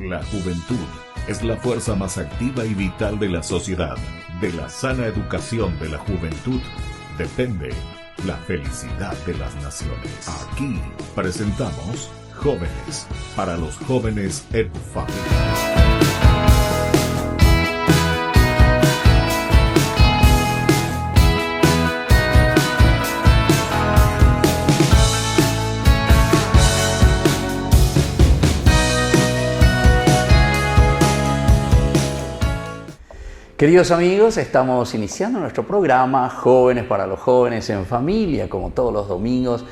La juventud es la fuerza más activa y vital de la sociedad. De la sana educación de la juventud depende la felicidad de las naciones. Aquí presentamos Jóvenes para los Jóvenes en Familia. Queridos amigos, estamos iniciando nuestro programa Jóvenes para los Jóvenes en Familia. Como todos los domingos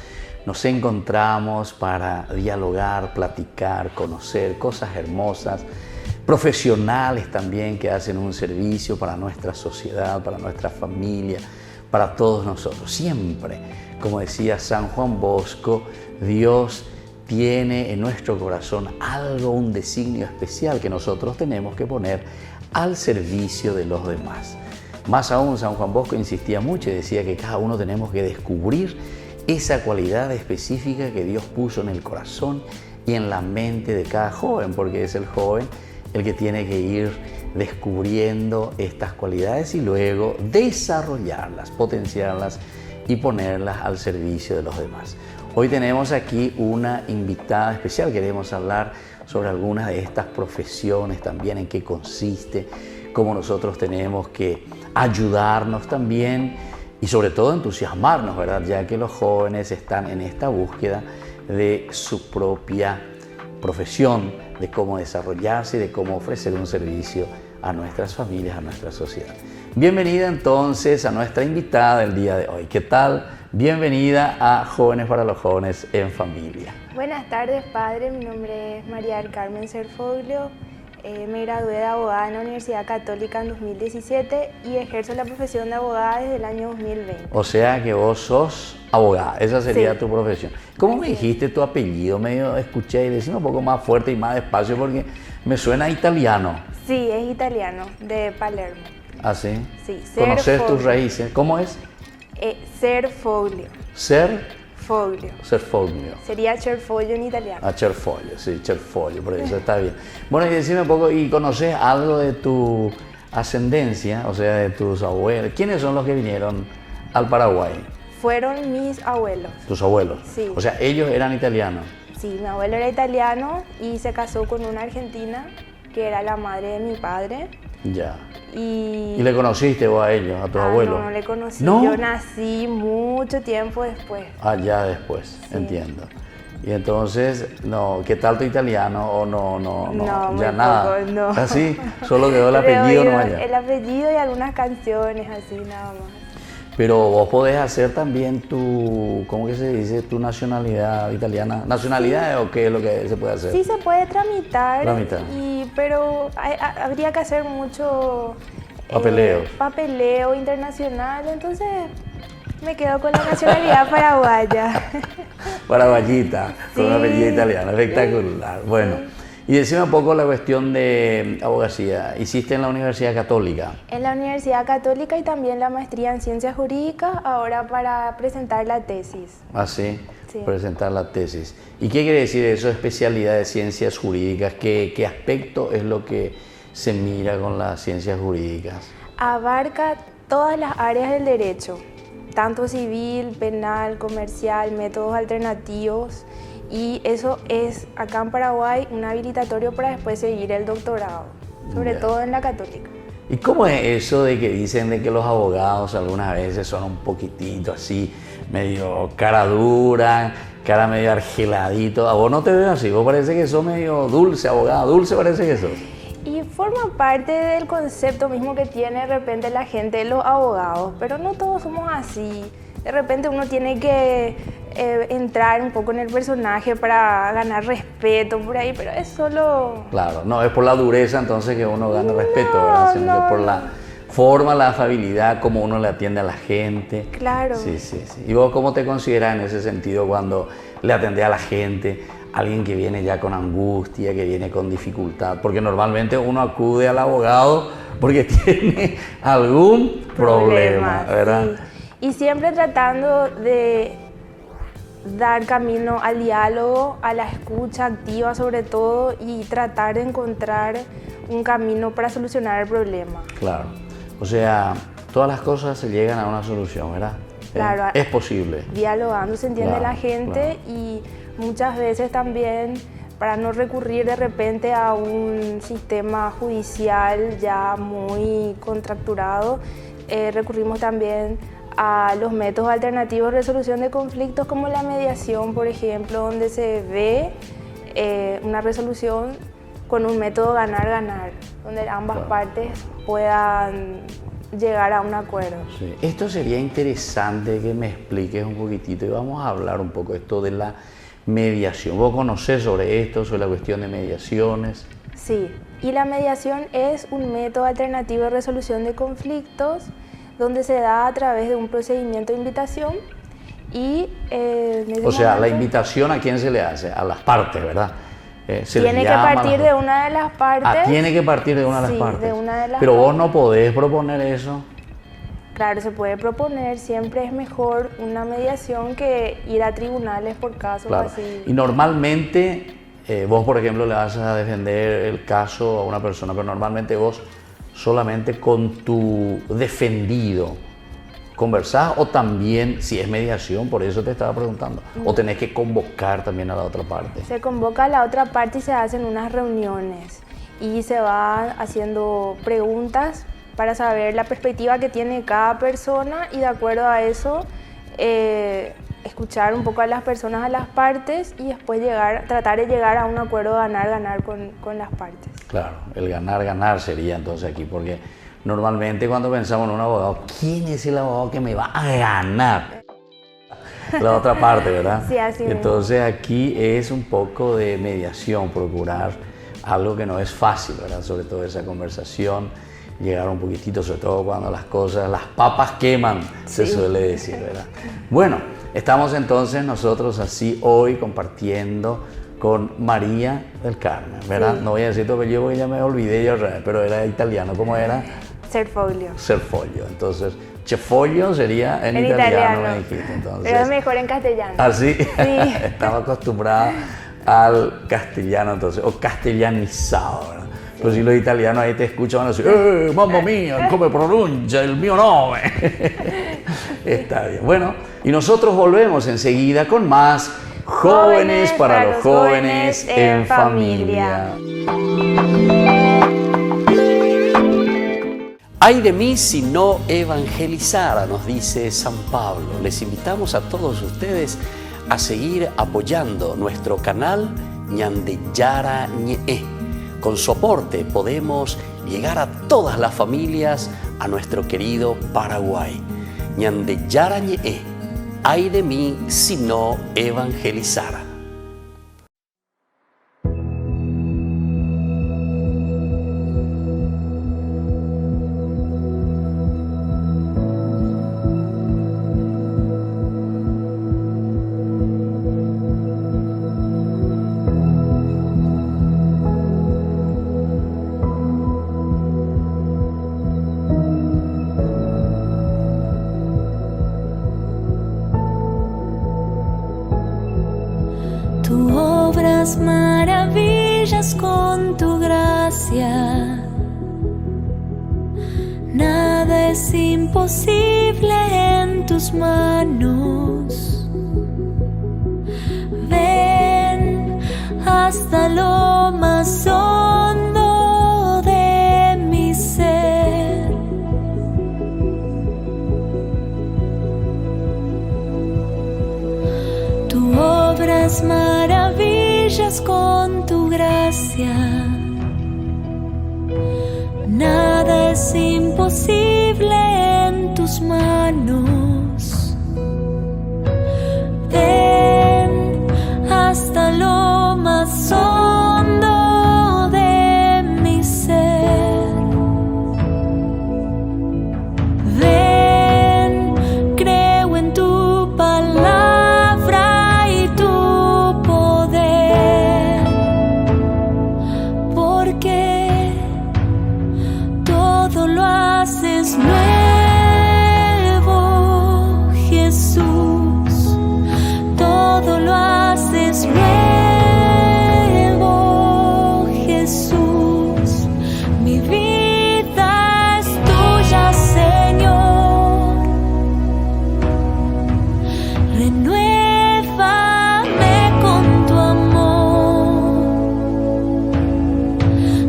nos encontramos para dialogar, platicar, conocer cosas hermosas, profesionales también que hacen un servicio para nuestra sociedad, para nuestra familia, para todos nosotros. Siempre, como decía San Juan Bosco, Dios tiene en nuestro corazón algo, un designio especial que nosotros tenemos que poner al servicio de los demás. Más aún, San Juan Bosco insistía mucho y decía que cada uno tenemos que descubrir esa cualidad específica que Dios puso en el corazón y en la mente de cada joven, porque es el joven el que tiene que ir descubriendo estas cualidades y luego desarrollarlas, potenciarlas y ponerlas al servicio de los demás. Hoy tenemos aquí una invitada especial. Queremos hablar sobre algunas de estas profesiones también, en qué consiste, cómo nosotros tenemos que ayudarnos también y sobre todo entusiasmarnos, ¿verdad? Ya que los jóvenes están en esta búsqueda de su propia profesión, de cómo desarrollarse y de cómo ofrecer un servicio a nuestras familias, a nuestra sociedad. Bienvenida entonces a nuestra invitada del día de hoy. ¿Qué tal? Bienvenida a Jóvenes para los Jóvenes en Familia. Buenas tardes, padre. Mi nombre es María del Carmen Cerfoglio. Me gradué de abogada en la Universidad Católica en 2017 y ejerzo la profesión de abogada desde el año 2020. O sea que vos sos abogada, esa sería Sí. tu profesión. ¿Cómo me dijiste tu apellido? Medio escuché y decime un poco más fuerte y más despacio porque me suena italiano. Sí, es italiano, de Palermo. ¿Ah, sí? Sí, ¿Conoces tus Cerfoglio. raíces? ¿Cómo es? Cerfoglio. Foglio. Cerfoglio. Sería Cerfoglio en italiano. Ah, Cerfoglio, sí, Cerfoglio, por eso está bien. Bueno, y decime un poco, ¿y conoces algo de tu ascendencia, o sea, de tus abuelos? ¿Quiénes son los que vinieron al Paraguay? Fueron mis abuelos. ¿Tus abuelos? Sí. O sea, ellos eran italianos. Sí, mi abuelo era italiano y se casó con una argentina que era la madre de mi padre. Ya. Y ¿Y le conociste vos a ellos, a tus abuelos? No, no le conocí. ¿No? Yo nací mucho tiempo después. Ah, ya después, Sí. entiendo. Y entonces, no, ¿qué tal tu italiano? O no, No, ya muy nada. poco, no. ¿Así? Solo quedó el Pero apellido yo- nomás ya. El apellido y algunas canciones así nada más. Pero vos podés hacer también tu, ¿cómo que se dice? Tu nacionalidad italiana. ¿Nacionalidad o qué es lo que se puede hacer? Sí se puede tramitar, Tramitar. pero habría que hacer mucho Papeleo. papeleo internacional, entonces me quedo con la nacionalidad paraguaya. Paraguayita, con un Sí. apellido italiano, espectacular. Bueno, y decime un poco la cuestión de abogacía. ¿Hiciste en la Universidad Católica? En la Universidad Católica y también la maestría en Ciencias Jurídicas, ahora para presentar la tesis. Así, Sí. presentar la tesis. ¿Y qué quiere decir eso, especialidad de ciencias jurídicas? ¿Qué aspecto es lo que se mira con las ciencias jurídicas? Abarca todas las áreas del derecho, tanto civil, penal, comercial, métodos alternativos, y eso es acá en Paraguay un habilitatorio para después seguir el doctorado, sobre Ya. todo en la Católica. ¿Y cómo es eso de que dicen de que los abogados algunas veces son un poquitito así, medio cara dura, cara medio argeladito? A vos no te veo así, vos parece que sos medio dulce, abogada, dulce parece que sos. Y forma parte del concepto mismo que tiene de repente la gente de los abogados, pero no todos somos así. De repente uno tiene que entrar un poco en el personaje para ganar respeto por ahí, pero es solo... Claro, no es por la dureza entonces que uno gana respeto, No, ¿verdad? Sino que no, por no. la forma, la afabilidad, cómo uno le atiende a la gente. Claro. Sí, sí, sí. ¿Y vos cómo te consideras en ese sentido cuando le atendés a la gente? Alguien que viene ya con angustia, que viene con dificultad, porque normalmente uno acude al abogado porque tiene algún problema, ¿verdad? sí. Y siempre tratando de dar camino al diálogo, a la escucha activa sobre todo y tratar de encontrar un camino para solucionar el problema. Claro, o sea, todas las cosas se llegan a una solución, ¿verdad? Claro, es posible. Dialogando se entiende Claro, la gente, claro. y muchas veces también, para no recurrir de repente a un sistema judicial ya muy contracturado, recurrimos también a los métodos alternativos de resolución de conflictos como la mediación, por ejemplo, donde se ve una resolución con un método ganar-ganar, donde ambas partes puedan llegar a un acuerdo. Sí. Esto sería interesante que me expliques un poquitito y vamos a hablar un poco esto de la mediación. ¿Vos conocés sobre esto, sobre la cuestión de mediaciones? Sí, y la mediación es un método alternativo de resolución de conflictos donde se da a través de un procedimiento de invitación y o sea, la invitación, ¿a quién se le hace? A las partes, ¿verdad? Tiene que partir de una de las partes. Tiene que partir de una de las partes. De una de las Pero vos partes. no podés proponer eso. Claro, se puede proponer, siempre es mejor una mediación que ir a tribunales por casos Claro. así. Y normalmente, vos por ejemplo le vas a defender el caso a una persona, pero normalmente vos solamente con tu defendido conversás, o también, si es mediación, por eso te estaba preguntando, o tenés que convocar también a la otra parte. Se convoca a la otra parte y se hacen unas reuniones y se van haciendo preguntas para saber la perspectiva que tiene cada persona y de acuerdo a eso escuchar un poco a las personas, a las partes y después tratar de llegar a un acuerdo ganar-ganar con las partes. Claro, el ganar-ganar sería entonces aquí, porque normalmente cuando pensamos en un abogado, ¿quién es el abogado que me va a ganar? La otra parte, ¿verdad? Sí, así mismo. Entonces aquí es un poco de mediación, procurar algo que no es fácil, ¿verdad? Sobre todo esa conversación, llegar un poquitito, sobre todo cuando las papas queman, se suele decir, ¿verdad? Bueno, estamos entonces nosotros así hoy compartiendo con María del Carmen, ¿verdad? Sí. No voy a decir tu apellido porque ya me olvidé yo, pero era italiano, ¿cómo era? Serfoglio. Serfoglio. Entonces, Cefoglio sería en italiano, me dijiste. Entonces, pero es mejor en castellano. ¿Ah, sí? Sí. Estaba acostumbrada al castellano, entonces, o castellanizado, ¿verdad? Pues si los italianos ahí te escuchan, van a decir, mamma mía, ¿cómo pronuncia el mío nombre? Está bien. Bueno, y nosotros volvemos enseguida con más Jóvenes para los jóvenes en familia. Ay de mí si no evangelizara, nos dice San Pablo. Les invitamos a todos ustedes a seguir apoyando nuestro canal Ñandeyara Ñe. Con su aporte podemos llegar a todas las familias a nuestro querido Paraguay. Ñandeyara Ñe. Ay de mí si no evangelizara. Tú obras maravillas con tu gracia. Nada es imposible en tus manos. Ven hasta lo más hondo de mi ser. Tú obras maravillas con tu gracia. Nada es imposible en tus manos. Ven hasta lo más hondo de mi ser. Ven, creo en tu palabra y tu poder, porque todo lo haces nuevo, Jesús. Todo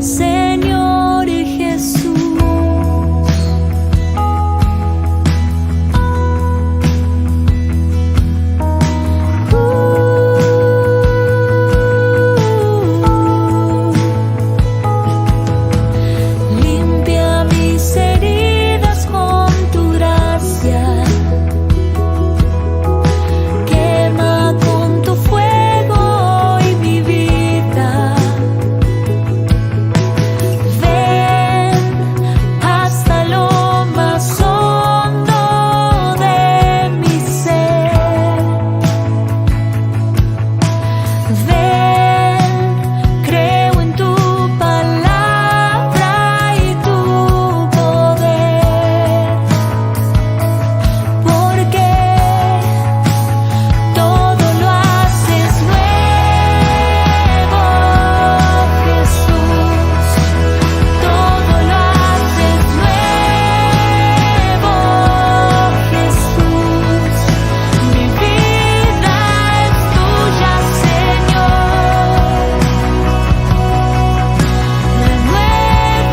Señor Jesús. Limpia mis heridas con tu gracia, quema con tu fuego hoy mi vida. Ven hasta lo más hondo de mi ser. Ven, creo en tu palabra y tu poder, porque todo lo haces nuevo, Jesús. Todo lo haces nuevo, Jesús. Mi vida es tuya, Señor.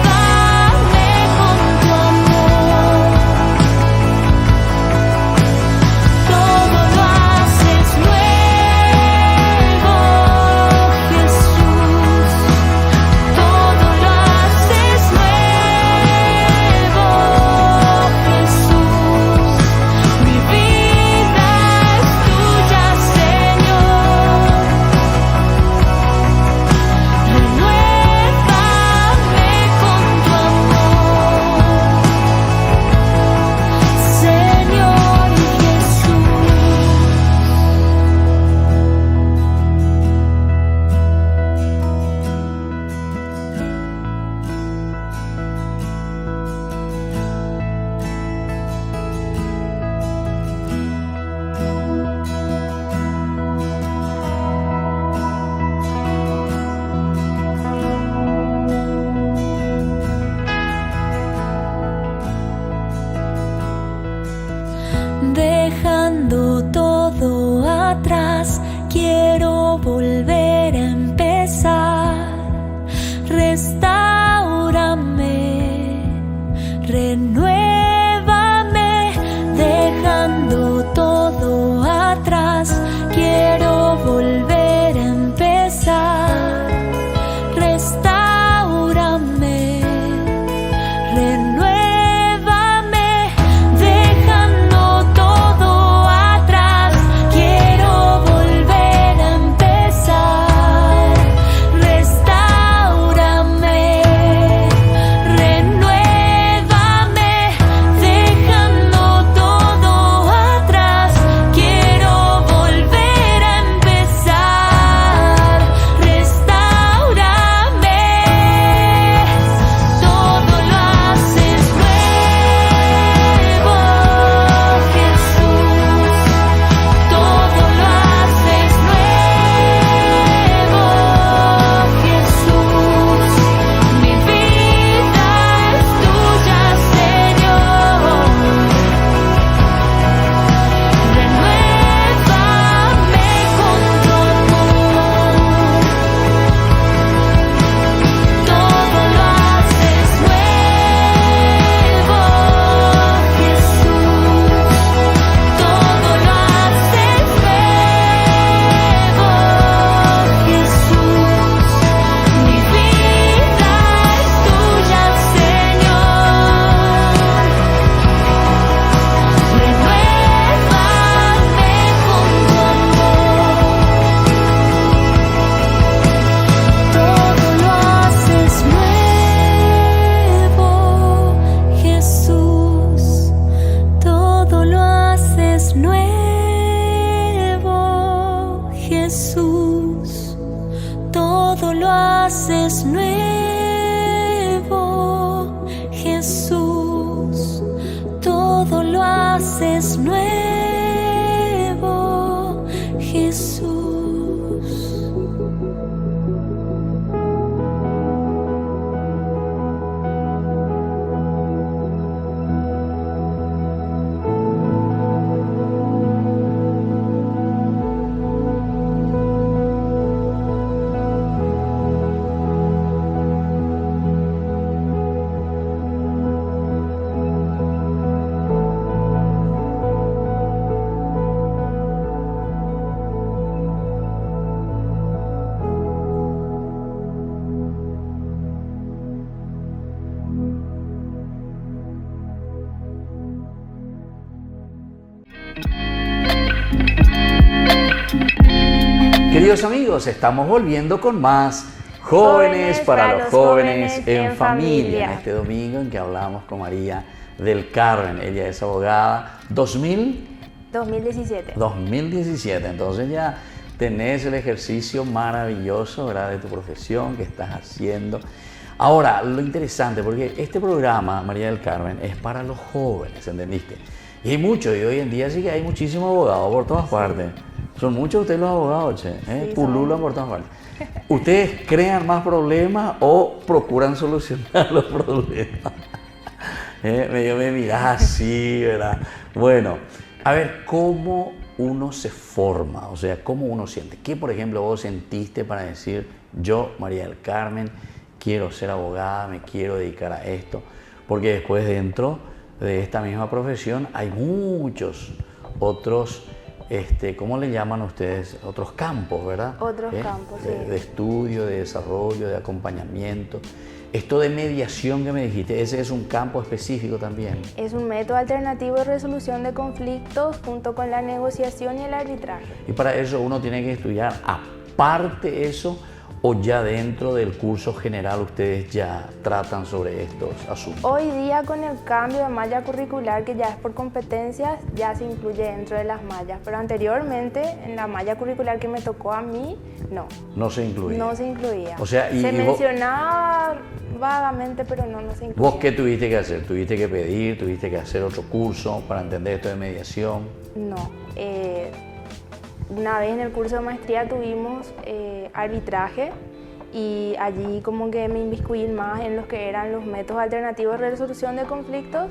Renuévame con tu amor. Todo lo haces nuevo, Jesús. Todo lo haces nuevo, Jesús. Mi vida es tuya, Señor. Renuévame con tu amor, Señor Jesús. Dejando todo atrás, quiero volver a empezar. Restáurame, renuévame. Dejando todo atrás, quiero volver a empezar. Restáurame, renuévame. Dejando todo atrás, quiero volver a empezar. Restáurame, Queridos amigos, estamos volviendo con más Jóvenes para los jóvenes en familia. En este domingo en que hablamos con María del Carmen. Ella es abogada 2017. 2017. Entonces ya tenés el ejercicio maravilloso, ¿verdad?, de tu profesión que estás haciendo. Ahora, lo interesante, porque este programa, María del Carmen, es para los jóvenes, ¿entendiste? Y hay muchos, y hoy en día sí que hay muchísimos abogados por todas partes. Son muchos ustedes los abogados, che, Sí, pululan por todas partes. ¿Ustedes crean más problemas o procuran solucionar los problemas? Me mirás así, ¿verdad? Bueno, a ver, ¿cómo uno se forma? O sea, ¿cómo uno siente? ¿Qué, por ejemplo, vos sentiste para decir, yo, María del Carmen, quiero ser abogada, me quiero dedicar a esto? Porque después dentro de esta misma profesión hay muchos otros, ¿cómo le llaman ustedes? Otros campos, ¿verdad? Otros campos, sí. De estudio, de desarrollo, de acompañamiento. Esto de mediación que me dijiste, ese es un campo específico también. Es un método alternativo de resolución de conflictos junto con la negociación y el arbitraje. Y para eso uno tiene que estudiar aparte eso, o ya dentro del curso general ustedes ya tratan sobre estos asuntos. Hoy día, con el cambio de malla curricular, que ya es por competencias, ya se incluye dentro de las mallas, pero anteriormente en la malla curricular que me tocó a mí, no. No se incluía. No se incluía. O sea, se mencionaba vagamente, pero no se incluía. ¿Vos qué tuviste que hacer? ¿Tuviste que pedir? ¿Tuviste que hacer otro curso para entender esto de mediación? No. Una vez en el curso de maestría tuvimos arbitraje, y allí como que me inmiscuí más en los que eran los métodos alternativos de resolución de conflictos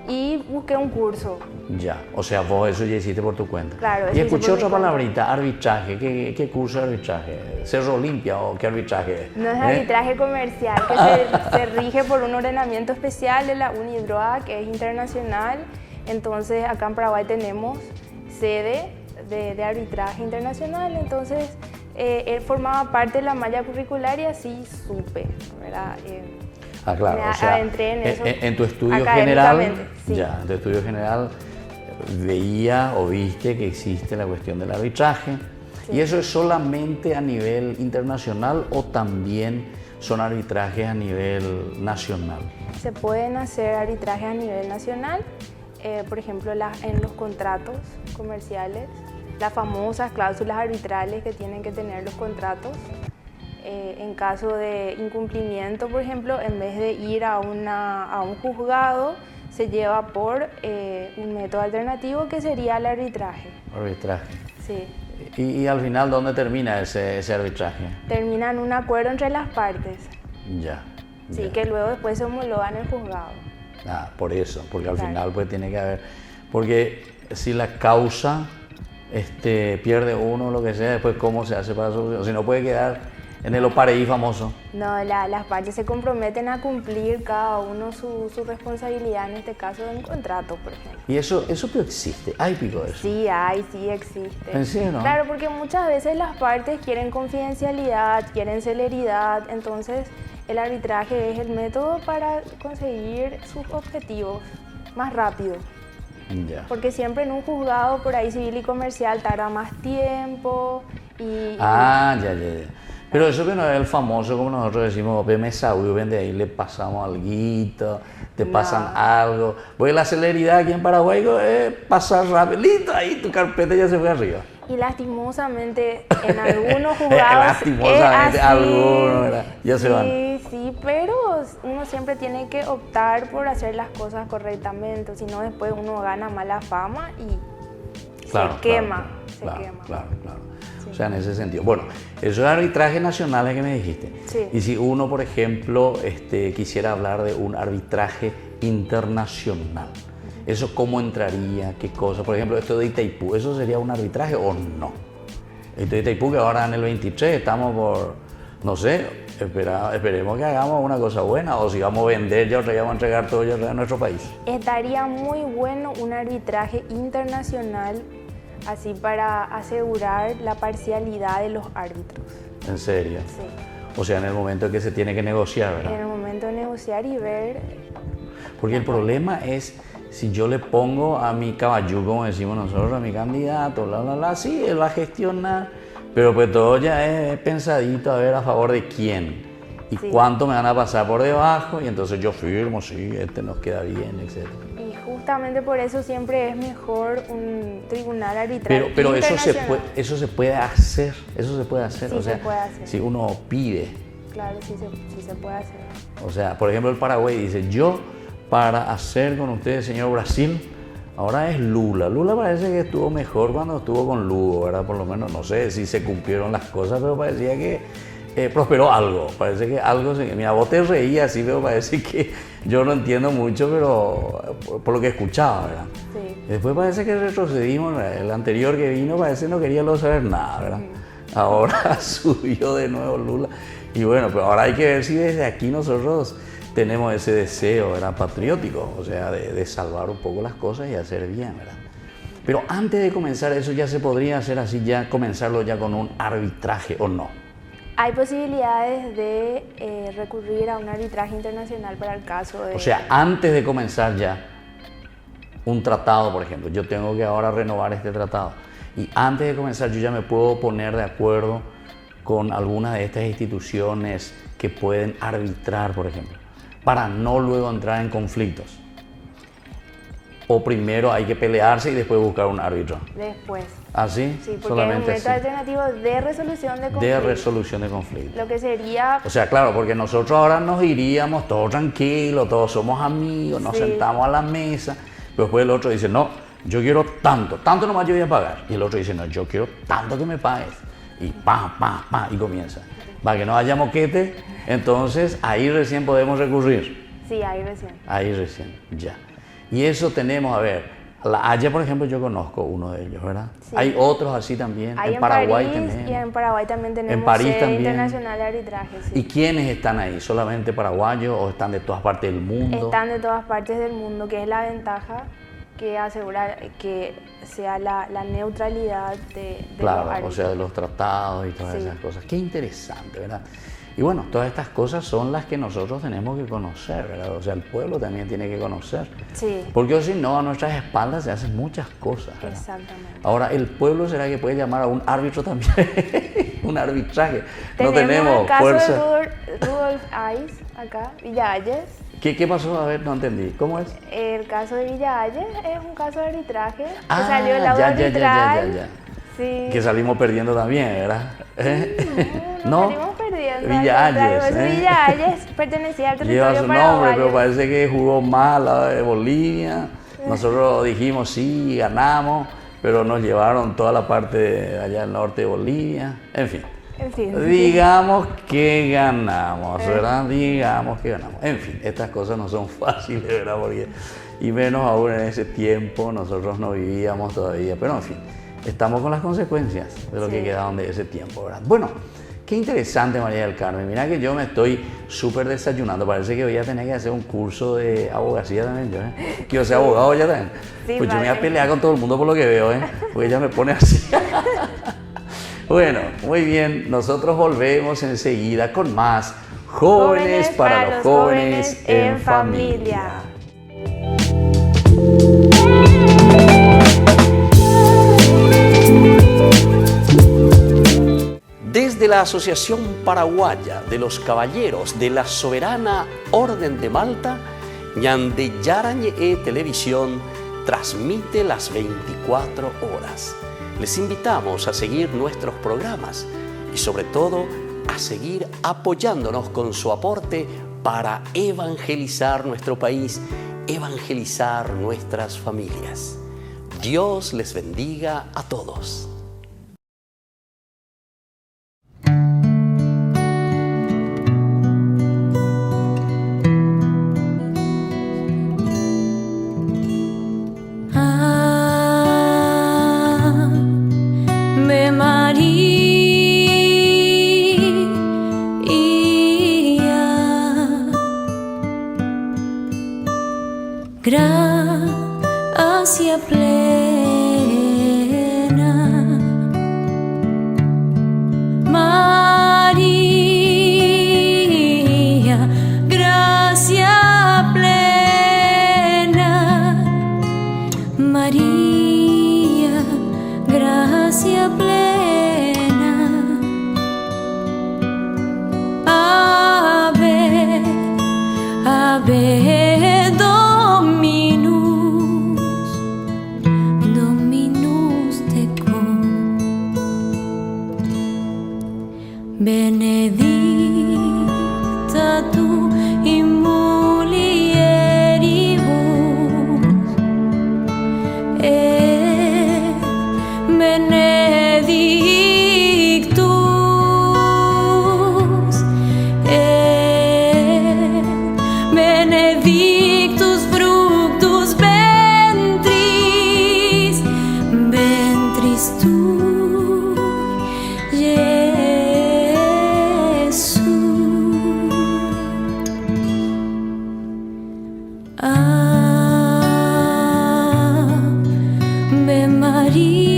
y busqué un curso. Ya, o sea, vos eso ya hiciste por tu cuenta. Claro, y eso escuché hice por otra mi cuenta. palabrita, arbitraje. ¿Qué curso de arbitraje? ¿Cerro Olimpia o qué arbitraje es? No es arbitraje comercial, que se rige por un ordenamiento especial de la UNIDROIT, que es internacional. Entonces acá en Paraguay tenemos sede de arbitraje internacional, entonces él formaba parte de la malla curricular y así supe, ¿verdad? Claro, me o sea, adentré en eso en tu estudio general, académicamente, sí. ya, en tu estudio general veía o viste que existe la cuestión del arbitraje. Sí. ¿Y eso es solamente a nivel internacional o también son arbitrajes a nivel nacional? Se pueden hacer arbitrajes a nivel nacional, por ejemplo, en los contratos comerciales, las famosas cláusulas arbitrales que tienen que tener los contratos. En caso de incumplimiento, por ejemplo, en vez de ir a un juzgado, se lleva por un método alternativo que sería el arbitraje. Arbitraje. Sí. ¿Y al final dónde termina ese arbitraje? Termina en un acuerdo entre las partes. Ya. Sí, ya. que luego después se homologa en el juzgado. Por eso, porque al Claro. final pues tiene que haber, porque si la causa pierde uno, lo que sea, después cómo se hace para solucionar, si no puede quedar en el opareí famoso. No, las partes se comprometen a cumplir cada uno su responsabilidad, en este caso de un contrato, por ejemplo. Y eso que existe, hay pico de eso. Sí existe. ¿En serio? Claro, porque muchas veces las partes quieren confidencialidad, quieren celeridad, entonces el arbitraje es el método para conseguir sus objetivos más rápido. Ya. Porque siempre en un juzgado por ahí civil y comercial tarda más tiempo y... Ya. Pero eso que no es el famoso, como nosotros decimos, me saúl, vende ahí, le pasamos alguito, te pasan algo. Porque la celeridad aquí en Paraguay es pasar rápido, listo, ahí tu carpeta ya se fue arriba. Y lastimosamente en algunos juzgados Lastimosamente, es así. algunos, ¿verdad? Ya se van. Sí, pero uno siempre tiene que optar por hacer las cosas correctamente, si no después uno gana mala fama y se quema. Claro. O sea, en ese sentido. Bueno, eso es arbitraje nacional que me dijiste. Sí. Y si uno, por ejemplo, quisiera hablar de un arbitraje internacional, ¿eso cómo entraría? ¿Qué cosa? Por ejemplo, esto de Itaipú, ¿eso sería un arbitraje o no? Esto de Itaipú, que ahora en el 23 estamos por, no sé, esperemos que hagamos una cosa buena, o si vamos a vender ya, o vamos a entregar todo ya a nuestro país. Estaría muy bueno un arbitraje internacional, así para asegurar la parcialidad de los árbitros. ¿En serio? Sí. O sea, en el momento que se tiene que negociar, En ¿verdad? el momento de negociar y ver... Porque el problema es, si yo le pongo a mi caballú, como decimos nosotros, a mi candidato, sí, él va a gestionar, Pero pues todo ya es pensadito, a ver a favor de quién y Sí. cuánto me van a pasar por debajo, y entonces yo firmo, sí, este nos queda bien, etc. Y justamente por eso siempre es mejor un tribunal arbitral Pero eso se internacional. puede, eso se puede hacer, eso se puede hacer. Sí, o sea, se puede hacer. si uno pide. Claro, sí se puede hacer. O sea, por ejemplo, el Paraguay dice, yo para hacer con ustedes, señor Brasil, ahora es Lula. Lula parece que estuvo mejor cuando estuvo con Lugo, ¿verdad? Por lo menos, no sé si se cumplieron las cosas, pero parecía que prosperó algo. Parece que algo, mira, vos te reías así, pero parece que yo no entiendo mucho, pero por lo que escuchaba, ¿verdad? Sí. Después parece que retrocedimos, el anterior que vino parece no quería saber nada, ¿verdad? Ahora subió de nuevo Lula. Y bueno, pero ahora hay que ver si desde aquí nosotros tenemos ese deseo, ¿verdad? Patriótico, o sea, de salvar un poco las cosas y hacer bien, ¿verdad? Pero antes de comenzar eso ya se podría hacer así, ya comenzarlo ya con un arbitraje, ¿o no? Hay posibilidades de recurrir a un arbitraje internacional para el caso de... O sea, antes de comenzar ya un tratado, por ejemplo, yo tengo que ahora renovar este tratado, y antes de comenzar yo ya me puedo poner de acuerdo con alguna de estas instituciones que pueden arbitrar, por ejemplo, para no luego entrar en conflictos. O primero hay que pelearse y después buscar un árbitro. Después. ¿Así? Sí, porque es un Solamente método así. alternativo de resolución de De conflictos. resolución de conflictos. Lo que sería... O sea, claro, porque nosotros ahora nos iríamos todos tranquilos, todos somos amigos, nos Sí. sentamos a la mesa, pero después el otro dice, no, yo quiero tanto nomás yo voy a pagar. Y el otro dice, no, yo quiero tanto que me pagues. Y y comienza. Para que no haya moquete, entonces ahí recién podemos recurrir. Sí, ahí recién. Ahí recién, ya. Y eso tenemos, a ver, la Haya, por ejemplo, yo conozco uno de ellos, ¿verdad? Sí. Hay otros así también. Hay en Paraguay París tenemos. y en Paraguay también tenemos En París sede también. internacional de arbitraje. Sí. ¿Y quiénes están ahí? ¿Solamente paraguayos o están de todas partes del mundo? Están de todas partes del mundo, que es la ventaja que asegura que sea la neutralidad de los Claro, o árbitros. sea, de los tratados y todas Sí. esas cosas. Qué interesante, ¿verdad? Y bueno, todas estas cosas son las que nosotros tenemos que conocer, ¿verdad? O sea, el pueblo también tiene que conocer. Sí, Porque si no, a nuestras espaldas se hacen muchas cosas, ¿verdad? exactamente. Ahora, ¿el pueblo será que puede llamar a un árbitro también? Un arbitraje. No el tenemos caso fuerza. de Rudolf Ais, acá, Villalles. ¿Qué pasó? A ver, no entendí. ¿Cómo es? El caso de Villalles es un caso de arbitraje. Ah, que salió el laudo ya. arbitral. Sí. Que salimos perdiendo también, ¿verdad? No, salimos perdiendo. Villalles. Villalles pertenecía al Lleva territorio su nombre, pero paraguayo. parece que jugó mal la de Bolivia. Nosotros dijimos sí, ganamos, pero nos llevaron toda la parte de allá al norte de Bolivia. En fin. En fin. Digamos que ganamos, ¿verdad? Digamos que ganamos. En fin, estas cosas no son fáciles, ¿verdad? Porque, y menos aún en ese tiempo, nosotros no vivíamos todavía. Pero en fin, estamos con las consecuencias de lo Sí. que quedaron de ese tiempo, ¿verdad? Bueno, qué interesante, María del Carmen. Mira que yo me estoy súper desayunando. Parece que voy a tener que hacer un curso de abogacía también, yo, ¿eh? Quiero ser abogado ya también. Sí, Pues yo me voy a vale. pelear con todo el mundo por lo que veo, ¿eh? Porque ella me pone así. Bueno, muy bien, nosotros volvemos enseguida con más Jóvenes para los jóvenes en familia. Desde la Asociación Paraguaya de los Caballeros de la Soberana Orden de Malta, Ñandeyara Ñe'e Televisión transmite las 24 horas. Les invitamos a seguir nuestros programas y sobre todo a seguir apoyándonos con su aporte para evangelizar nuestro país, evangelizar nuestras familias. Dios les bendiga a todos. Ave María, gracia plena, María, gracia plena, María, gracia plena. Ve Dominus tecum, benedicta tu in mulieribus, et benedictus, benedictus fructus ventris, ventris tui, Jesús. Ave María.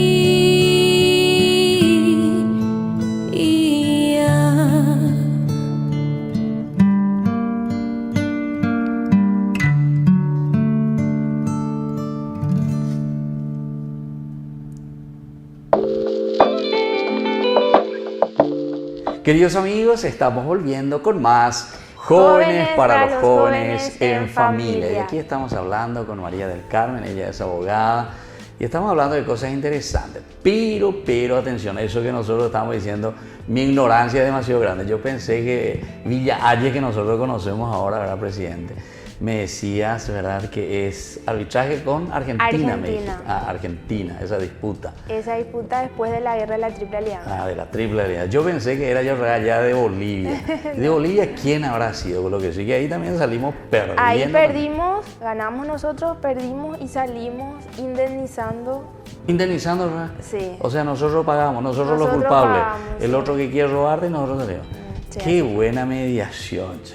Queridos amigos, estamos volviendo con más Jóvenes para los jóvenes en familia. Y aquí estamos hablando con María del Carmen, ella es abogada, y estamos hablando de cosas interesantes. Pero, atención, eso que nosotros estamos diciendo, mi ignorancia es demasiado grande. Yo pensé que Villa Ayes, que nosotros conocemos ahora, ¿verdad, presidente? Me decías, ¿verdad?, que es arbitraje con Argentina. Me dijiste. Argentina, esa disputa. Esa disputa después de la guerra de la Triple Alianza. De la Triple Alianza. Yo pensé que era ya de Bolivia. ¿De Bolivia quién habrá sido? Por lo que sí, que ahí también salimos perdiendo. Ahí perdimos, ganamos nosotros, perdimos y salimos indemnizando. ¿Indemnizando, verdad? Sí. O sea, nosotros pagamos, nosotros los culpables. Pagamos, el sí. otro que quiere robarte y nosotros salimos. Sí, Qué así. buena mediación, che.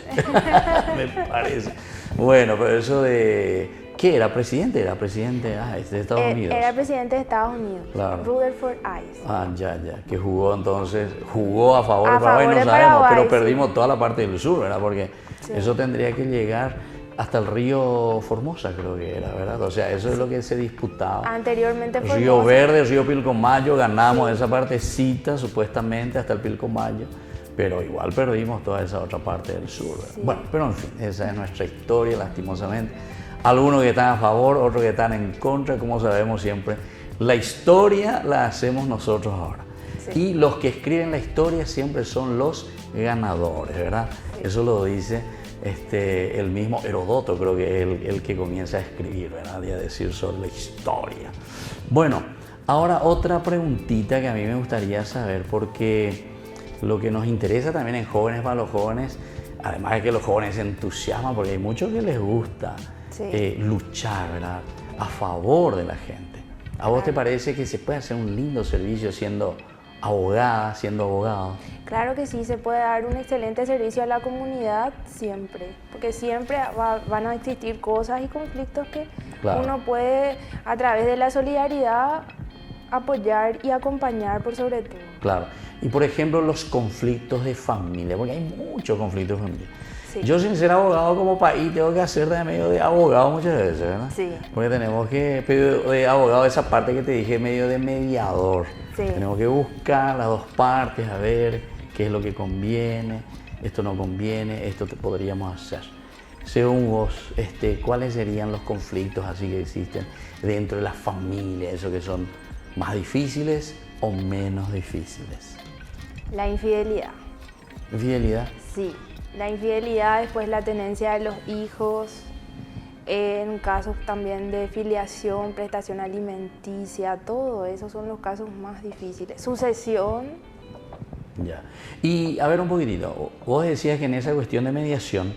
Me parece. Bueno, pero eso de... ¿Qué era? ¿Presidente? Era presidente de Estados Unidos. Era presidente de Estados Unidos. Claro. Rutherford Hayes. Ya. Que jugó entonces, jugó a favor de A Paraguay, favor no de sabemos, Paraguay, pero sí. perdimos toda la parte del sur, ¿verdad? Porque Sí. eso tendría que llegar hasta el río Formosa, creo que era, ¿verdad? O sea, eso es lo que se disputaba. Anteriormente fue Río Verde, Río Pilcomayo, ganamos esa partecita supuestamente hasta el Pilcomayo, pero igual perdimos toda esa otra parte del sur, ¿verdad? Sí. Bueno, pero en fin, esa es nuestra historia, lastimosamente. Algunos que están a favor, otros que están en contra, como sabemos siempre. La historia la hacemos nosotros ahora. Sí. Y los que escriben la historia siempre son los ganadores, ¿verdad? Sí. Eso lo dice el mismo Heródoto, creo que es el que comienza a escribir, ¿verdad? Y a decir sobre la historia. Bueno, ahora otra preguntita que a mí me gustaría saber, porque lo que nos interesa también en Jóvenes para los Jóvenes, además de que los jóvenes se entusiasman, porque hay muchos que les gusta luchar, ¿verdad?, a favor de la gente. ¿A vos te parece que se puede hacer un lindo servicio siendo abogada, siendo abogado? Claro que sí, se puede dar un excelente servicio a la comunidad siempre, porque siempre van a existir cosas y conflictos que Claro. uno puede, a través de la solidaridad, apoyar y acompañar por sobre todo. Claro. Y por ejemplo, los conflictos de familia, porque hay muchos conflictos de familia. Sí. Yo, sin ser abogado como país, tengo que hacer de medio de abogado muchas veces, ¿verdad? Sí. Porque tenemos que, de abogado, esa parte que te dije, medio de mediador. Sí. Tenemos que buscar las dos partes, a ver qué es lo que conviene, esto no conviene, esto te podríamos hacer. Según vos, ¿cuáles serían los conflictos así que existen dentro de la familia, esos que son más difíciles o menos difíciles? La infidelidad. ¿Infidelidad? Sí, la infidelidad, después la tenencia de los hijos, en casos también de filiación, prestación alimenticia, todo eso son los casos más difíciles. Sucesión. Ya. Y a ver un poquitito, vos decías que en esa cuestión de mediación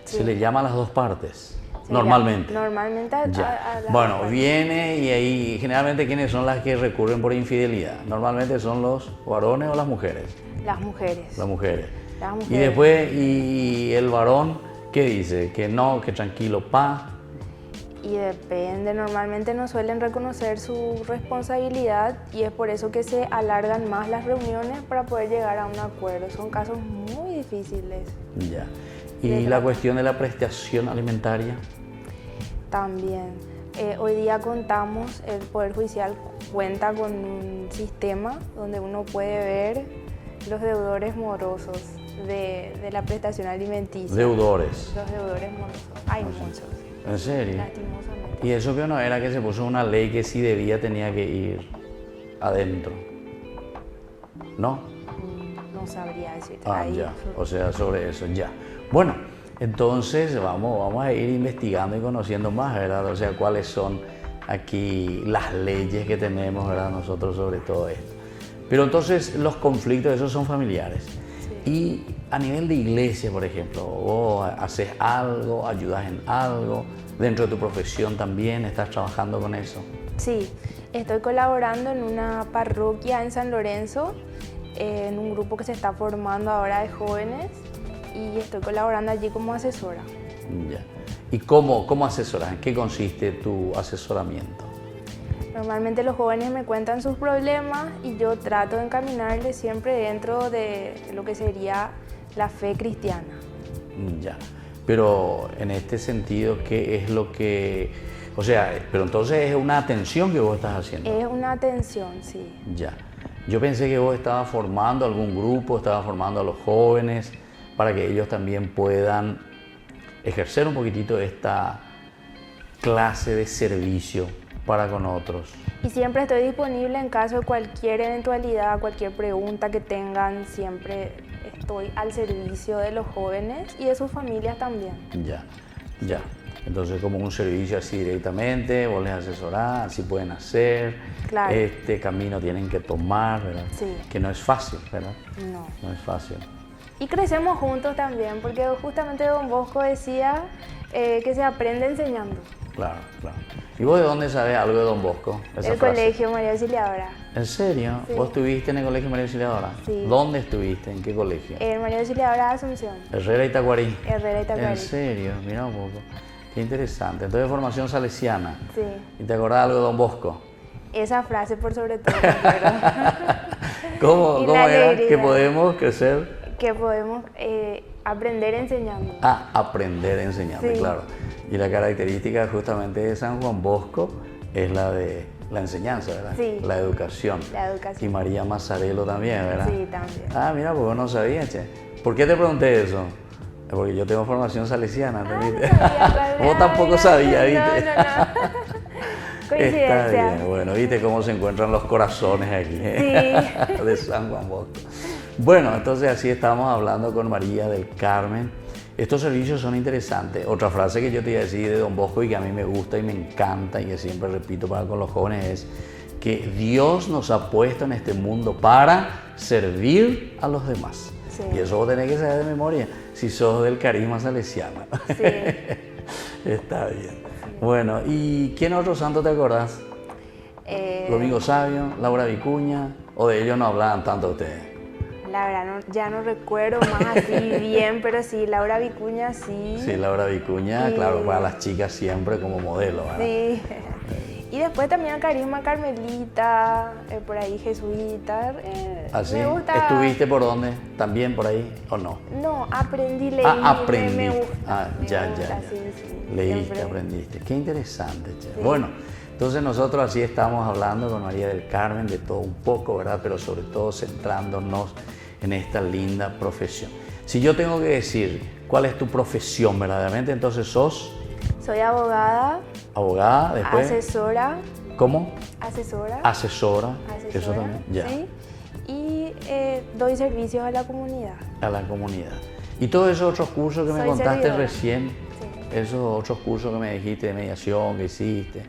se le llama a las dos partes, normalmente. Normalmente Ya. a las Bueno, partes. viene y ahí generalmente ¿quiénes son las que recurren por infidelidad? Normalmente son los varones o las mujeres. Las mujeres. Las mujeres. Las Y mujeres. después, ¿y el varón qué dice? Que no, que tranquilo, pa. Y depende, normalmente no suelen reconocer su responsabilidad y es por eso que se alargan más las reuniones para poder llegar a un acuerdo. Son casos muy difíciles Ya. Y la cuestión de la prestación alimentaria. también. Hoy día contamos, el Poder Judicial cuenta con un sistema donde uno puede ver los deudores morosos de la prestación alimenticia. Deudores. Los deudores morosos. Hay muchos, ¿En serio? lastimosamente. Y eso que no era que se puso una ley que si debía tenía que ir adentro. ¿No? No sabría decirte. Ah, Ahí, ya. O sea, sobre eso, ya. Bueno, entonces vamos a ir investigando y conociendo más, ¿verdad? O sea, cuáles son aquí las leyes que tenemos, ¿verdad? Nosotros sobre todo esto. Pero entonces los conflictos, esos son familiares. Y a nivel de iglesia, por ejemplo, vos haces algo, ayudas en algo, dentro de tu profesión también, estás trabajando con eso. Sí, estoy colaborando en una parroquia en San Lorenzo, en un grupo que se está formando ahora de jóvenes y estoy colaborando allí como asesora. Ya. ¿Y cómo asesoras? ¿En qué consiste tu asesoramiento? Normalmente los jóvenes me cuentan sus problemas y yo trato de encaminarles siempre dentro de lo que sería la fe cristiana. Ya. Pero en este sentido, ¿qué es lo que...? O sea, pero entonces es una atención que vos estás haciendo. Es una atención, sí. Ya. Yo pensé que vos estabas formando algún grupo, estabas formando a los jóvenes para que ellos también puedan ejercer un poquitito esta clase de servicio para con otros. Y siempre estoy disponible en caso de cualquier eventualidad, cualquier pregunta que tengan, siempre estoy al servicio de los jóvenes y de sus familias también. Ya, ya. Entonces como un servicio así directamente, vos les asesorás, así pueden hacer, Claro. este camino tienen que tomar, ¿verdad? Sí. Que no es fácil, ¿verdad? No. No es fácil. Y crecemos juntos también, porque justamente Don Bosco decía que se aprende enseñando. Claro, claro. ¿Y vos de dónde sabés algo de Don Bosco? Esa El frase. colegio María Auxiliadora. ¿En serio? Sí. ¿Vos estuviste en el colegio María Auxiliadora? Sí. ¿Dónde estuviste? ¿En qué colegio? En María Auxiliadora de Asunción. Herrera y Tacuarí. Herrera y Tacuarí. ¿En serio? Mira un poco. Qué interesante. Entonces, formación salesiana. Sí. ¿Y te acordás algo de Don Bosco? Esa frase por sobre todo, me acuerdo. ¿Cómo Y la era? alegría. Que podemos crecer Que podemos aprender enseñando. a aprender enseñando, Sí. claro. Y la característica justamente de San Juan Bosco es la de la enseñanza, ¿verdad? Sí. La educación. La educación. Y María Mazzarello también, ¿verdad? Sí, también. Ah, mira, porque vos no sabías, che. ¿Por qué te pregunté eso? Porque yo tengo formación salesiana, ¿entendiste? No sabía, Vos tampoco sabías, ¿viste? No. Está Coincidencia. bien, bueno, viste cómo se encuentran los corazones aquí Sí. de San Juan Bosco. Bueno, entonces así estamos hablando con María del Carmen. Estos servicios son interesantes. Otra frase que yo te iba a decir de Don Bosco y que a mí me gusta y me encanta y que siempre repito para con los jóvenes es que Dios nos ha puesto en este mundo para servir a los demás. Sí. Y eso vos tenés que saber de memoria si sos del carisma salesiano. Sí. Está bien. Bueno, ¿y quién otro santo te acordás? Domingo Sabio, Laura Vicuña, o de ellos no hablaban tanto ustedes. La verdad, ya no recuerdo más así bien, pero sí, Laura Vicuña sí. Sí, Laura Vicuña, Sí. claro, para las chicas siempre como modelo, ¿verdad? Sí. Y después también Carisma Carmelita, por ahí jesuita. ¿Así? Me gusta. ¿Estuviste por dónde? ¿También por ahí o no? No, aprendí, leí. Aprendiste. Me gusta. Ah, me ya. gusta, sí, sí. Leíste, Siempre. aprendiste. Qué interesante, che. Sí. Bueno, entonces nosotros así estamos hablando con María del Carmen de todo un poco, ¿verdad? Pero sobre todo centrándonos en esta linda profesión. Si yo tengo que decir cuál es tu profesión verdaderamente, entonces sos Soy abogada, abogada, después, asesora, ¿cómo? asesora. Asesora, eso también, ya, Sí. Y doy servicios a la comunidad. a la comunidad. Y todos esos otros cursos que me Soy contaste servidora. recién, Sí. esos otros cursos que me dijiste de mediación que hiciste,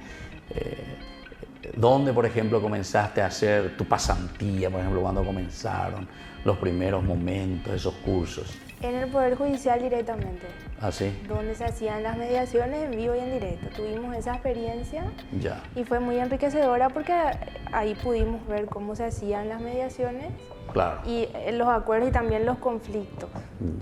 ¿dónde, por ejemplo, comenzaste a hacer tu pasantía, por ejemplo, cuando comenzaron los primeros momentos, esos cursos? En el Poder Judicial directamente, ¿Así? donde se hacían las mediaciones en vivo y en directo. Tuvimos esa experiencia Ya, y fue muy enriquecedora porque ahí pudimos ver cómo se hacían las mediaciones claro. y los acuerdos y también los conflictos.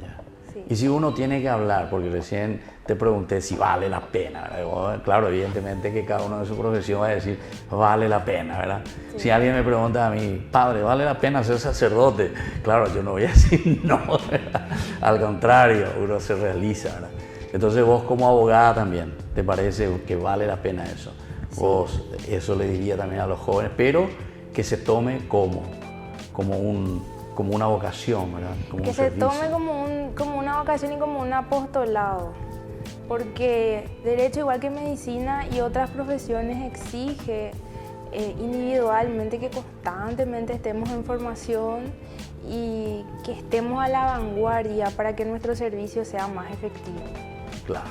Ya. Sí. Y si uno tiene que hablar, porque recién te pregunté si vale la pena, ¿verdad? Bueno, claro, evidentemente que cada uno de su profesión va a decir, vale la pena, ¿verdad? Sí. Si alguien me pregunta a mí, padre, ¿vale la pena ser sacerdote? Claro, yo no voy a decir no, ¿verdad? Al contrario, uno se realiza, ¿verdad? Entonces vos como abogada también, ¿te parece que vale la pena eso? Sí. Vos, eso le diría también a los jóvenes, pero que se tome como como una vocación, ¿verdad? Como que un se servicio. tome como una vocación y como un apostolado, porque derecho, igual que medicina y otras profesiones, exige individualmente que constantemente estemos en formación y que estemos a la vanguardia para que nuestro servicio sea más efectivo. Claro.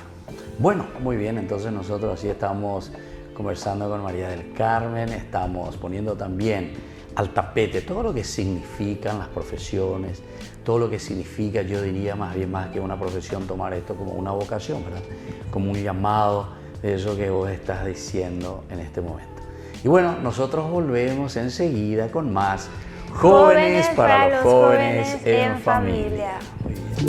Bueno, muy bien, entonces nosotros así estamos conversando con María del Carmen, estamos poniendo también al tapete todo lo que significan las profesiones, todo lo que significa, yo diría más bien más que una profesión, tomar esto como una vocación, ¿verdad? Como un llamado de eso que vos estás diciendo en este momento. Y bueno, nosotros volvemos enseguida con más Jóvenes para los jóvenes en familia. Muy bien.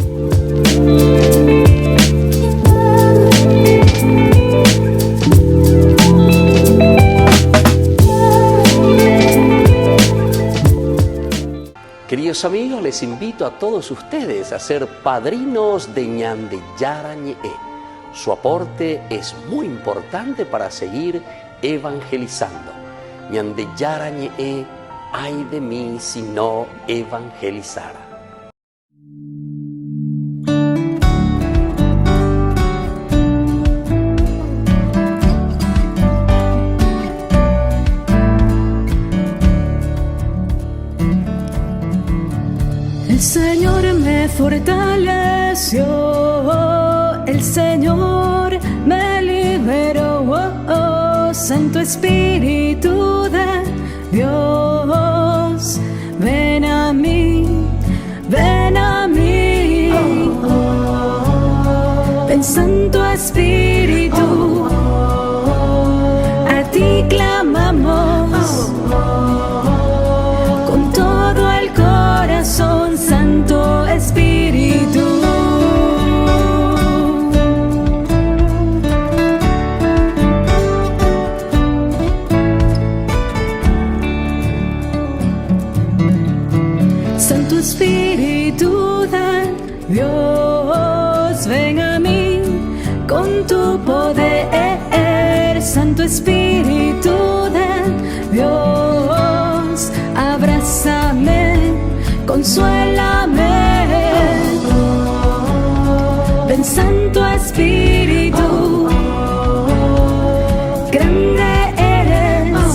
Queridos amigos, les invito a todos ustedes a ser padrinos de Ñande Yara Ñe'e. Su aporte es muy importante para seguir evangelizando. Ñande Yara Ñe'e, ay de mí si no evangelizara. El Señor me fortaleció, el Señor me liberó, Santo Espíritu de Dios, ven a mí, ven a mí. Ven Santo Espíritu, a ti clamamos, con todo el corazón, Santo Espíritu. Santo Espíritu de Dios, ven a mí con tu poder. Santo Espíritu de Dios, abrázame, consuélame. Ven Santo Espíritu, grande eres,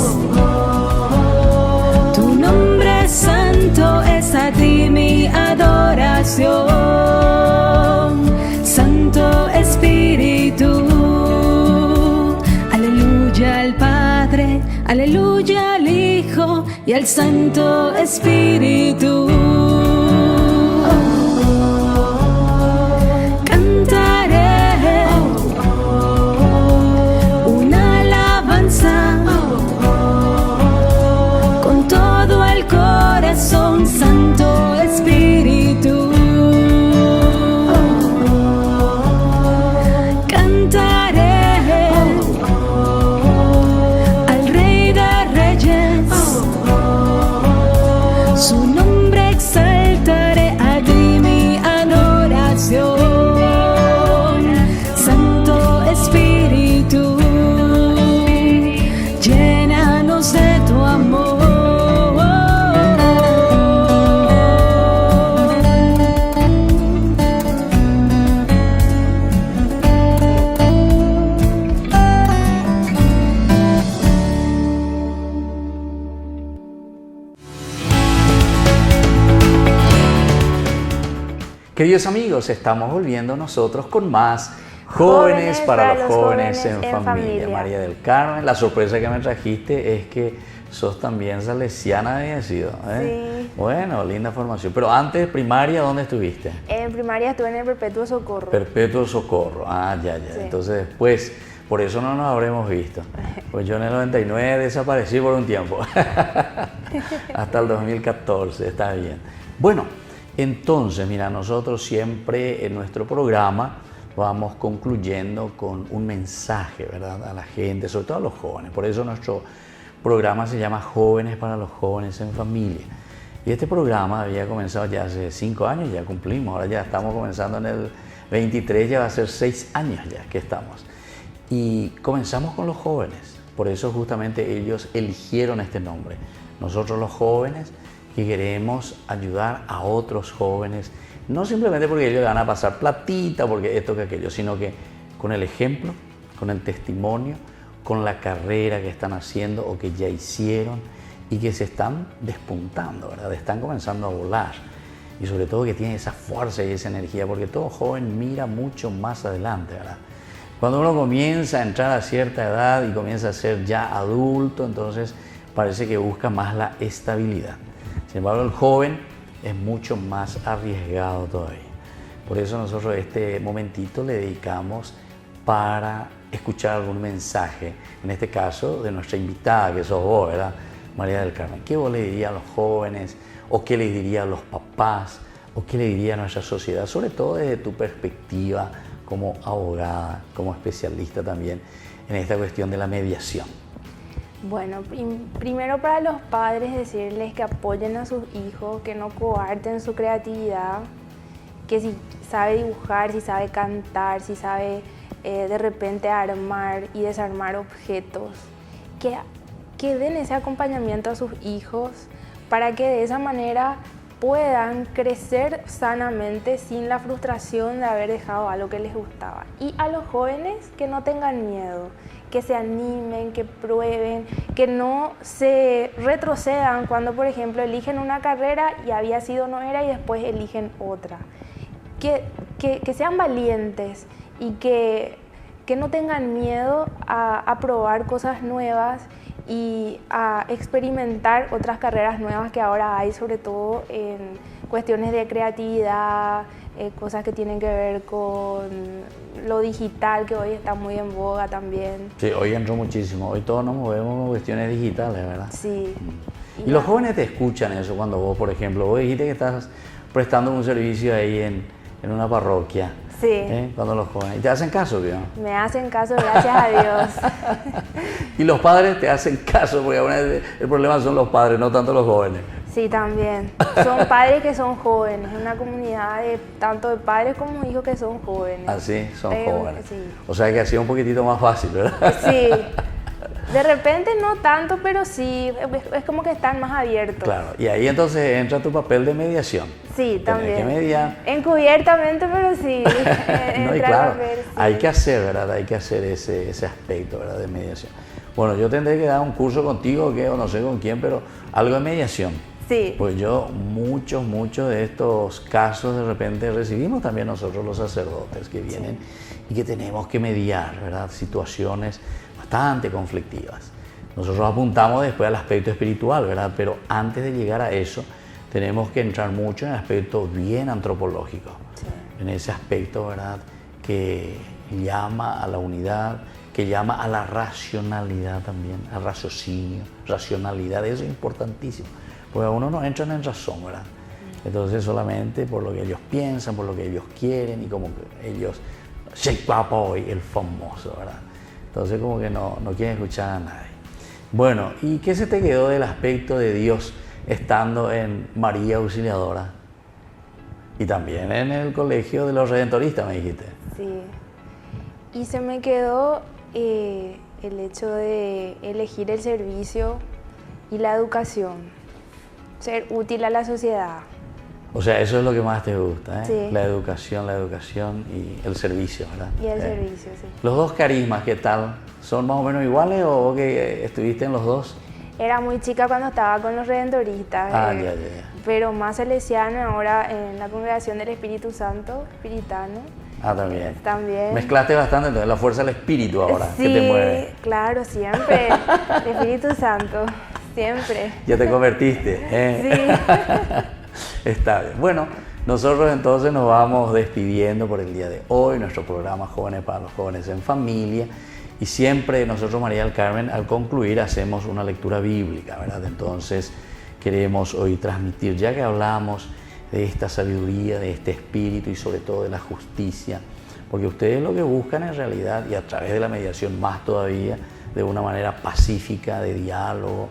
tu nombre santo es a ti mi adoración. Santo Espíritu, aleluya al Padre, aleluya al Hijo y al Santo Espíritu. Cantaré una alabanza con todo el corazón, Santo Espíritu. Cantaré al Rey de Reyes, su nombre exaltaré, a ti mi adoración. Santo Espíritu, llénanos de tu amor. Queridos amigos, estamos volviendo nosotros con más Jóvenes para los jóvenes en familia. María del Carmen, la sorpresa que me trajiste es que sos también salesiana, había sido, ¿eh? Sí. Bueno, linda formación. Pero antes de primaria, ¿dónde estuviste? En primaria estuve en el Perpetuo Socorro. Perpetuo Socorro. Ah, ya. Sí. Entonces después, por eso no nos habremos visto. Pues yo en el 99 desaparecí por un tiempo. Hasta el 2014, está bien. Bueno, entonces, mira, nosotros siempre en nuestro programa vamos concluyendo con un mensaje, ¿verdad? A la gente, sobre todo a los jóvenes. Por eso nuestro programa se llama Jóvenes para los jóvenes en familia. Y este programa había comenzado ya hace 5 años, ya cumplimos, ahora ya estamos comenzando en el 23, ya va a ser 6 años ya que estamos. Y comenzamos con los jóvenes, por eso justamente ellos eligieron este nombre. Nosotros los jóvenes que queremos ayudar a otros jóvenes, no simplemente porque ellos van a pasar platita, porque esto que aquello, sino que con el ejemplo, con el testimonio, con la carrera que están haciendo o que ya hicieron y que se están despuntando, ¿verdad? Están comenzando a volar y sobre todo que tienen esa fuerza y esa energía, porque todo joven mira mucho más adelante, ¿verdad? Cuando uno comienza a entrar a cierta edad y comienza a ser ya adulto, entonces parece que busca más la estabilidad. Sin embargo, el joven es mucho más arriesgado todavía. Por eso nosotros este momentito le dedicamos para escuchar algún mensaje, en este caso de nuestra invitada, que sos vos, ¿verdad? María del Carmen. ¿Qué vos le dirías a los jóvenes? ¿O qué le dirías a los papás? ¿O qué le diría a nuestra sociedad? Sobre todo desde tu perspectiva como abogada, como especialista también en esta cuestión de la mediación. Bueno, primero para los padres decirles que apoyen a sus hijos, que no coarten su creatividad, que si sabe dibujar, si sabe cantar, si sabe de repente armar y desarmar objetos, que den ese acompañamiento a sus hijos para que de esa manera puedan crecer sanamente sin la frustración de haber dejado algo que les gustaba. Y a los jóvenes que no tengan miedo, que se animen, que prueben, que no se retrocedan cuando, por ejemplo, eligen una carrera y había sido no era y después eligen otra. Que sean valientes y que no tengan miedo a probar cosas nuevas y a experimentar otras carreras nuevas que ahora hay, sobre todo en cuestiones de creatividad, cosas que tienen que ver con lo digital, que hoy está muy en boga también. Sí, hoy entró muchísimo. Hoy todos nos movemos con cuestiones digitales, ¿verdad? Sí. Y los jóvenes te escuchan eso cuando vos, por ejemplo, vos dijiste que estás prestando un servicio ahí en una parroquia. Sí. Cuando los jóvenes. ¿Y te hacen caso, tío? Me hacen caso, gracias a Dios. Y los padres te hacen caso, porque ahora el problema son los padres, no tanto los jóvenes. Sí, también. Son padres que son jóvenes, es una comunidad tanto de padres como hijos que son jóvenes. Ah, sí, son jóvenes. Sí. O sea que ha sido un poquitito más fácil, ¿verdad? Sí. De repente no tanto, pero sí, es como que están más abiertos. Claro, y ahí entonces entra tu papel de mediación. Sí, también. Tienes que mediar. Encubiertamente, pero sí. No, y claro, hay que hacer, ¿verdad? Hay que hacer ese aspecto, ¿verdad? De mediación. Bueno, yo tendré que dar un curso contigo, o no sé con quién, pero algo de mediación. Sí. Pues yo muchos de estos casos de repente recibimos también nosotros los sacerdotes que vienen y que tenemos que mediar, ¿verdad? Situaciones bastante conflictivas. Nosotros apuntamos después al aspecto espiritual, ¿verdad? Pero antes de llegar a eso tenemos que entrar mucho en el aspecto bien antropológico, en ese aspecto, ¿verdad? Que llama a la unidad, que llama a la racionalidad también, al raciocinio, racionalidad, eso es importantísimo. Porque a uno no entran en razón, ¿verdad? Entonces solamente por lo que ellos piensan, por lo que ellos quieren y como que ellos, Sheikh Papa hoy, el famoso, ¿verdad? Entonces como que no quieren escuchar a nadie. Bueno, ¿y qué se te quedó del aspecto de Dios estando en María Auxiliadora? Y también en el Colegio de los Redentoristas, me dijiste. Sí. Y se me quedó el hecho de elegir el servicio y la educación. Ser útil a la sociedad. O sea, eso es lo que más te gusta, ¿eh? Sí. La educación y el servicio, ¿verdad? Y el servicio, sí. Los dos carismas, ¿qué tal? ¿Son más o menos iguales o vos que estuviste en los dos? Era muy chica cuando estaba con los redentoristas, Ya. pero más salesiano ahora en la Congregación del Espíritu Santo, espiritano. También. También. Mezclaste bastante, entonces, la fuerza del espíritu ahora, Sí, que te mueve. claro, siempre. El Espíritu Santo, siempre. Ya te convertiste, ¿eh? Sí. Está bien. Bueno, nosotros entonces nos vamos despidiendo por el día de hoy, nuestro programa Jóvenes para los Jóvenes en Familia. Y siempre nosotros, María del Carmen, al concluir hacemos una lectura bíblica, ¿verdad? Entonces queremos hoy transmitir, ya que hablamos de esta sabiduría, de este espíritu y sobre todo de la justicia, porque ustedes lo que buscan en realidad, y a través de la mediación más todavía, de una manera pacífica, de diálogo,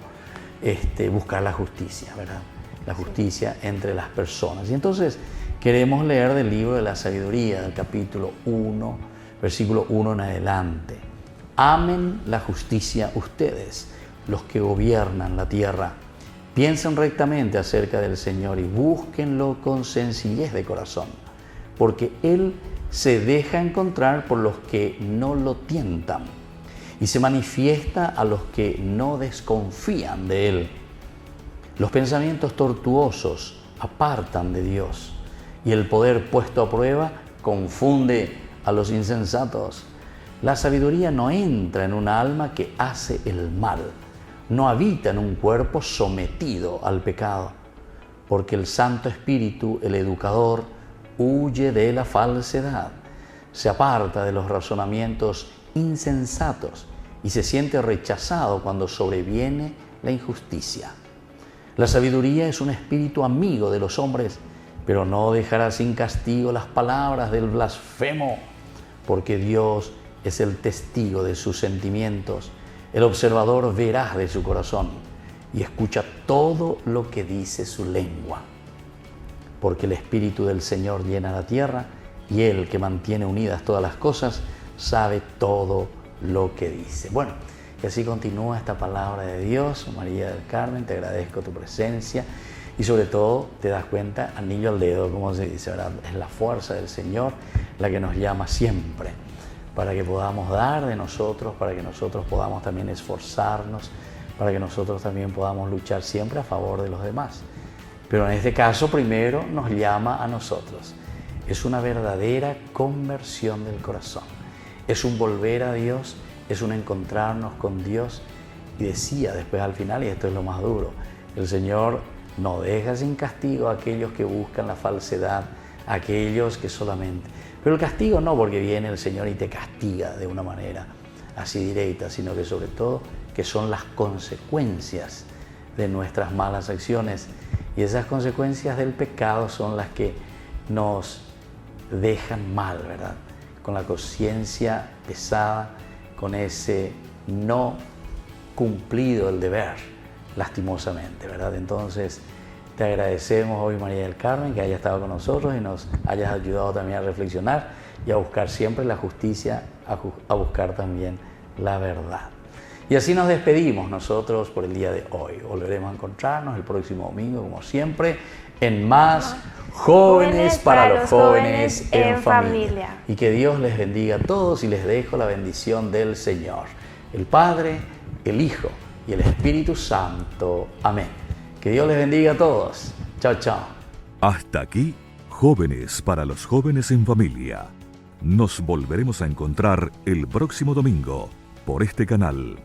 buscar la justicia, ¿verdad? La justicia entre las personas. Y entonces queremos leer del libro de la sabiduría, del capítulo 1, versículo 1 en adelante. Amen la justicia ustedes, los que gobiernan la tierra. Piensen rectamente acerca del Señor y búsquenlo con sencillez de corazón, porque Él se deja encontrar por los que no lo tientan y se manifiesta a los que no desconfían de Él. Los pensamientos tortuosos apartan de Dios y el poder puesto a prueba confunde a los insensatos. La sabiduría no entra en un alma que hace el mal, no habita en un cuerpo sometido al pecado, porque el Santo Espíritu, el educador, huye de la falsedad, se aparta de los razonamientos insensatos y se siente rechazado cuando sobreviene la injusticia. La sabiduría es un espíritu amigo de los hombres, pero no dejará sin castigo las palabras del blasfemo, porque Dios es el testigo de sus sentimientos, el observador veraz de su corazón, y escucha todo lo que dice su lengua. Porque el Espíritu del Señor llena la tierra, y Él que mantiene unidas todas las cosas, sabe todo lo que dice. Bueno, y así continúa esta palabra de Dios. María del Carmen, te agradezco tu presencia y sobre todo te das cuenta, anillo al dedo, como se dice, ¿verdad? Es la fuerza del Señor la que nos llama siempre para que podamos dar de nosotros, para que nosotros podamos también esforzarnos, para que nosotros también podamos luchar siempre a favor de los demás. Pero en este caso primero nos llama a nosotros. Es una verdadera conversión del corazón. Es un volver a Dios, es un encontrarnos con Dios. Y decía después al final, y esto es lo más duro, el Señor no deja sin castigo a aquellos que buscan la falsedad, a aquellos que solamente... Pero el castigo no porque viene el Señor y te castiga de una manera así directa, sino que sobre todo que son las consecuencias de nuestras malas acciones. Y esas consecuencias del pecado son las que nos dejan mal, ¿verdad? Con la conciencia pesada, con ese no cumplido el deber, lastimosamente, ¿verdad? Entonces, te agradecemos hoy, María del Carmen, que hayas estado con nosotros y nos hayas ayudado también a reflexionar y a buscar siempre la justicia, a buscar también la verdad. Y así nos despedimos nosotros por el día de hoy. Volveremos a encontrarnos el próximo domingo, como siempre, en más Jóvenes para los Jóvenes en Familia. Y que Dios les bendiga a todos y les dejo la bendición del Señor, el Padre, el Hijo y el Espíritu Santo. Amén. Que Dios les bendiga a todos. Chao, chao. Hasta aquí, Jóvenes para los Jóvenes en Familia. Nos volveremos a encontrar el próximo domingo por este canal.